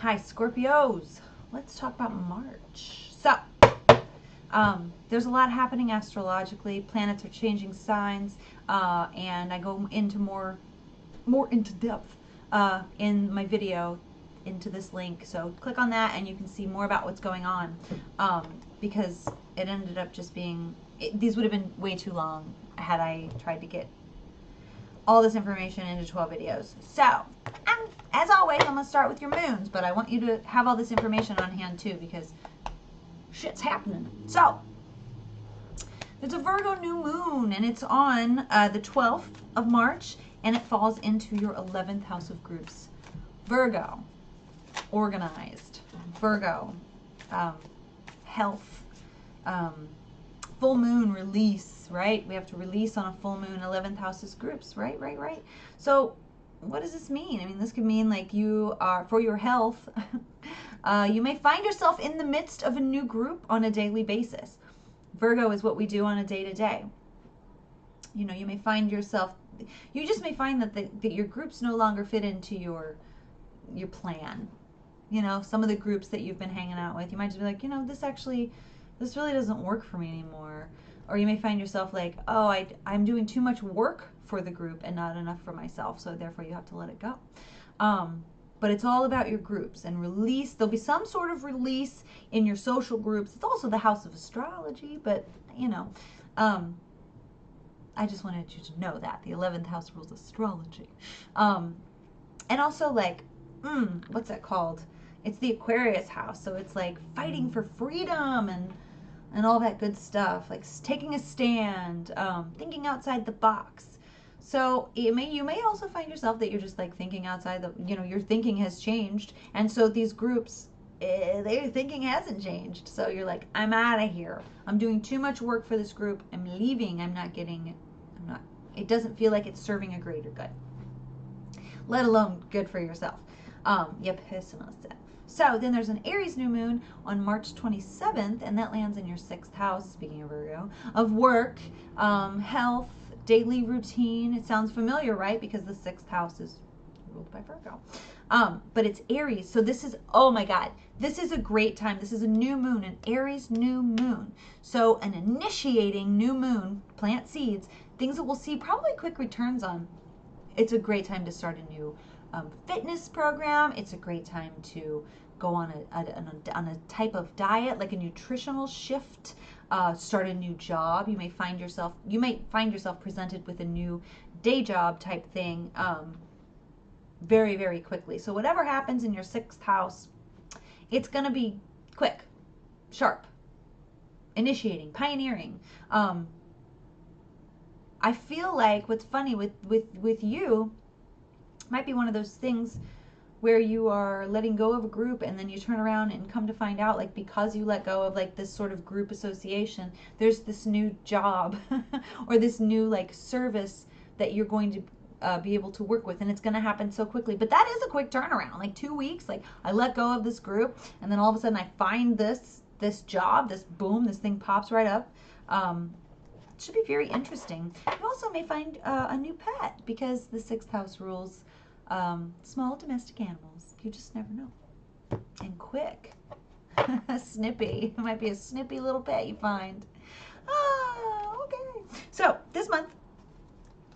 Hi, Scorpios. Let's talk about March. So, there's a lot happening astrologically. Planets are changing signs, and I go into more into depth in my video into this link. So click on that, and you can see more about what's going on. Because it ended up just being these would have been way too long had I tried to get all this information into 12 videos. So, as always, I'm going to start with your moons, but I want you to have all this information on hand too, because shit's happening. So, there's a Virgo new moon, and it's on the 12th of March, and it falls into your 11th house of groups. Virgo, organized. Virgo, health. Full moon, release, right? We have to release on a full moon. 11th house is groups, right? So, what does this mean? I mean, this could mean like you are, for your health, you may find yourself in the midst of a new group on a daily basis. Virgo is what we do on a day-to-day. You know, you may find yourself, you just may find that that your groups no longer fit into your plan. You know, some of the groups that you've been hanging out with, you might just be like, you know, this really doesn't work for me anymore. Or you may find yourself like, oh, I'm doing too much work for the group and not enough for myself, so therefore you have to let it go. But it's all about your groups and release. There'll be some sort of release in your social groups. It's also the house of astrology, but, you know, I just wanted you to know that. The 11th house rules astrology. And also, like, what's that called? It's the Aquarius house, so it's like fighting for freedom and all that good stuff, like taking a stand, thinking outside the box. So you may also find yourself that you're just like thinking outside the, you know, your thinking has changed, and so these groups, their thinking hasn't changed. So you're like, I'm out of here. I'm doing too much work for this group. I'm leaving. It doesn't feel like it's serving a greater good, let alone good for yourself. Your personal self. So then there's an Aries new moon on March 27th, and that lands in your 6th house, speaking of Virgo, of work, health, daily routine. It sounds familiar, right? Because the 6th house is ruled by Virgo. But it's Aries, so this is, oh my God, this is a great time. This is a new moon, an Aries new moon. So an initiating new moon, plant seeds, things that we'll see probably quick returns on. It's a great time to start a new fitness program. It's a great time to go on a type of diet, like a nutritional shift, start a new job. You might find yourself presented with a new day job type thing very, very quickly. So whatever happens in your 6th house, it's going to be quick, sharp, initiating, pioneering. I feel like what's funny with you might be one of those things where you are letting go of a group, and then you turn around and come to find out, like, because you let go of like this sort of group association, there's this new job or this new like service that you're going to be able to work with, and it's going to happen so quickly. But that is a quick turnaround, like 2 weeks. Like, I let go of this group, and then all of a sudden I find this job, this thing pops right up. It should be very interesting. You also may find a new pet, because the 6th house rules small domestic animals. You just never know. And quick. Snippy. It might be a snippy little pet you find. Okay. So this month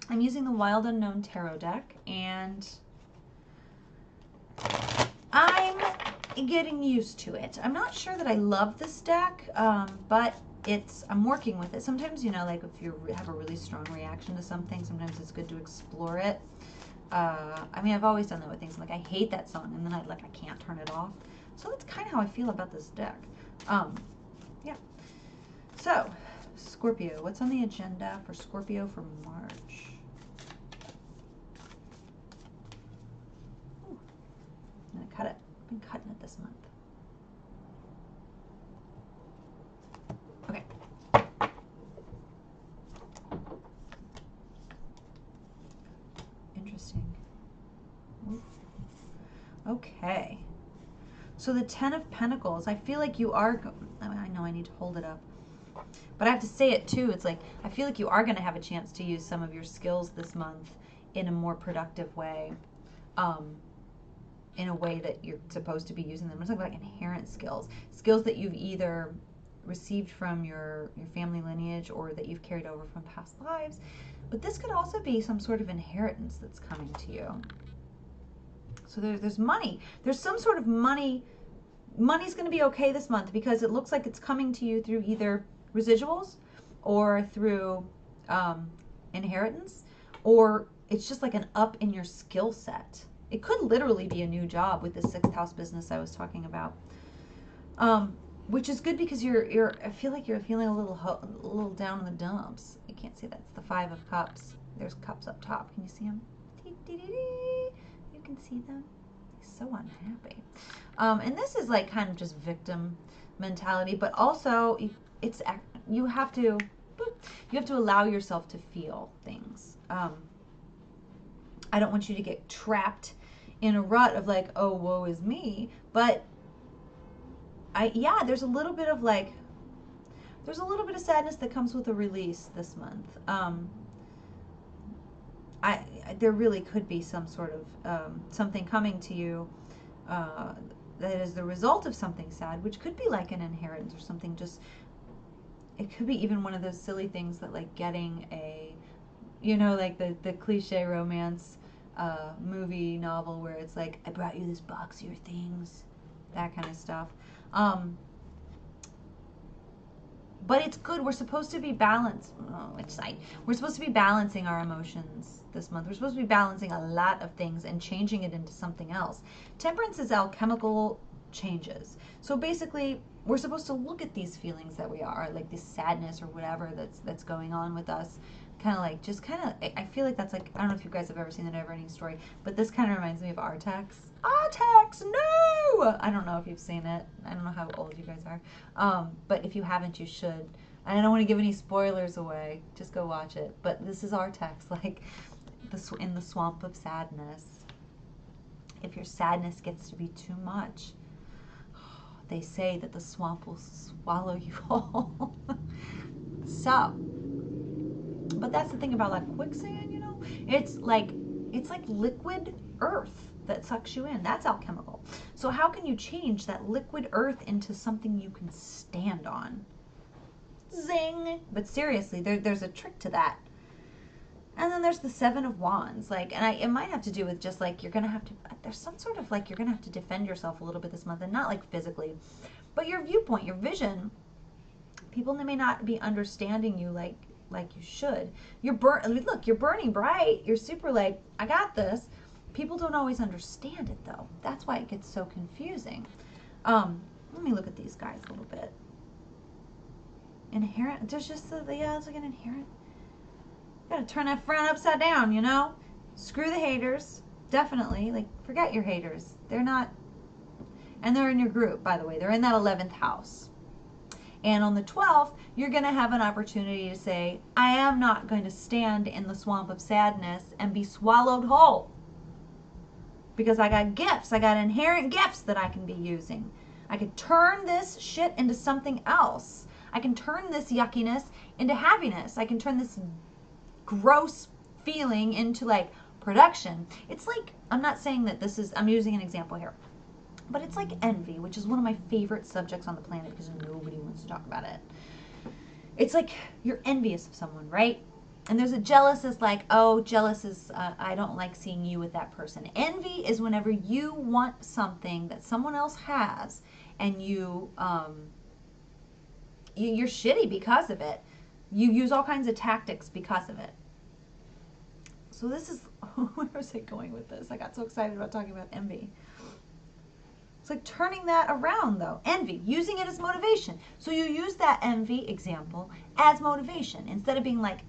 I'm using the Wild Unknown Tarot deck, and I'm getting used to it. I'm not sure that I love this deck, but I'm working with it. Sometimes, you know, like if you have a really strong reaction to something, sometimes it's good to explore it. I mean, I've always done that with things. I'm like, I hate that song, and then I can't turn it off. So that's kind of how I feel about this deck. Yeah. So, Scorpio, what's on the agenda for Scorpio for March? Ooh, I'm gonna cut it. I've been cutting it this month. Okay. Interesting. Okay. So the 10 of Pentacles, I feel like you are, I know I need to hold it up, but I have to say it too. It's like, I feel like you are going to have a chance to use some of your skills this month in a more productive way. in a way that you're supposed to be using them. I'm talking about inherent skills, skills that you've either received from your family lineage or that you've carried over from past lives. But this could also be some sort of inheritance that's coming to you. So there's money. There's some sort of money. Money's going to be okay this month because it looks like it's coming to you through either residuals or through inheritance, or it's just like an up in your skill set. It could literally be a new job with the 6th house business I was talking about, which is good because I feel like you're feeling a little down in the dumps. You can't see that. It's the 5 of Cups. There's cups up top. Can you see them? You can see them. He's so unhappy. And this is like kind of just victim mentality, but also it's you have to allow yourself to feel things. I don't want you to get trapped in a rut of like, oh, woe is me. But there's a little bit of sadness that comes with a release this month. There really could be some sort of something coming to you that is the result of something sad, which could be like an inheritance or something. Just, it could be even one of those silly things that like getting a, like the cliche romance movie novel where it's like, I brought you this box of your things, that kind of stuff. But it's good. We're supposed to be balanced. Which side? We're supposed to be balancing our emotions this month. We're supposed to be balancing a lot of things and changing it into something else. Temperance is alchemical changes. So basically, we're supposed to look at these feelings that we are, like this sadness or whatever that's going on with us. I feel like that's like, I don't know if you guys have ever seen the Neverending Story, but this kind of reminds me of Artax. Artax, no! I don't know if you've seen it. I don't know how old you guys are. But if you haven't, you should. I don't want to give any spoilers away. Just go watch it. But this is Artax, like in the swamp of sadness. If your sadness gets to be too much, they say that the swamp will swallow you whole. So, but that's the thing about like quicksand, it's like liquid earth that sucks you in. That's alchemical. So how can you change that liquid earth into something you can stand on? Zing! But seriously, there's a trick to that. And then there's the 7 of Wands. It might have to do with just like, there's some sort of like, you're going to have to defend yourself a little bit this month, and not like physically, but your viewpoint, your vision. People may not be understanding you like you should. Look, you're burning bright. You're super like, I got this. People don't always understand it though. That's why it gets so confusing. Let me look at these guys a little bit. Inherent, there's just it's like an inherent. You gotta turn that frown upside down, Screw the haters. Definitely. Like, forget your haters. They're not, and they're in your group, by the way. They're in that 11th house. And on the 12th, you're going to have an opportunity to say, I am not going to stand in the swamp of sadness and be swallowed whole. Because I got gifts. I got inherent gifts that I can be using. I could turn this shit into something else. I can turn this yuckiness into happiness. I can turn this gross feeling into like production. It's like, I'm not saying that I'm using an example here. But it's like envy, which is one of my favorite subjects on the planet because nobody wants to talk about it. It's like you're envious of someone, right? And there's a jealous is like, oh, jealous is, I don't like seeing you with that person. Envy is whenever you want something that someone else has and you're shitty because of it. You use all kinds of tactics because of it. So this is, where was I going with this? I got so excited about talking about envy. It's like turning that around, though. Envy, using it as motivation. So you use that envy example as motivation instead of being like,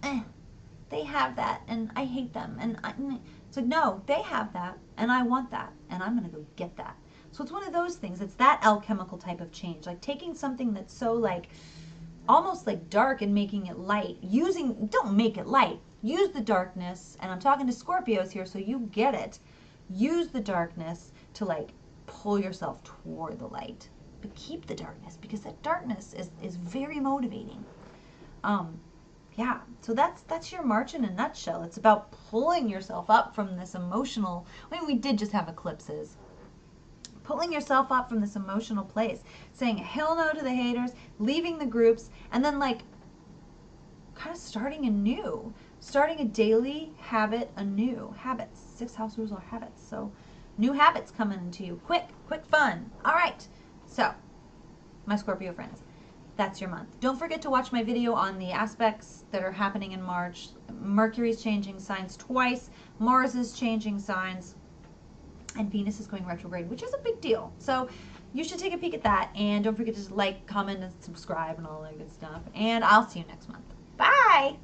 they have that and I hate them. And it's like, no, they have that and I want that and I'm going to go get that. So it's one of those things. It's that alchemical type of change. Like taking something that's so like almost like dark and making it light. Don't make it light. Use the darkness. And I'm talking to Scorpios here, so you get it. Use the darkness to like pull yourself toward the light, but keep the darkness because that darkness is very motivating. So that's your March in a nutshell. It's about pulling yourself up from this emotional, we did just have eclipses, pulling yourself up from this emotional place, saying hell no to the haters, leaving the groups, and then like kind of starting anew, starting a daily habit anew. Habits. 6 house rules are habits. So new habits coming into you. Quick fun. All right. So, my Scorpio friends, that's your month. Don't forget to watch my video on the aspects that are happening in March. Mercury's changing signs twice. Mars is changing signs. And Venus is going retrograde, which is a big deal. So you should take a peek at that. And don't forget to like, comment, and subscribe, and all that good stuff. And I'll see you next month. Bye!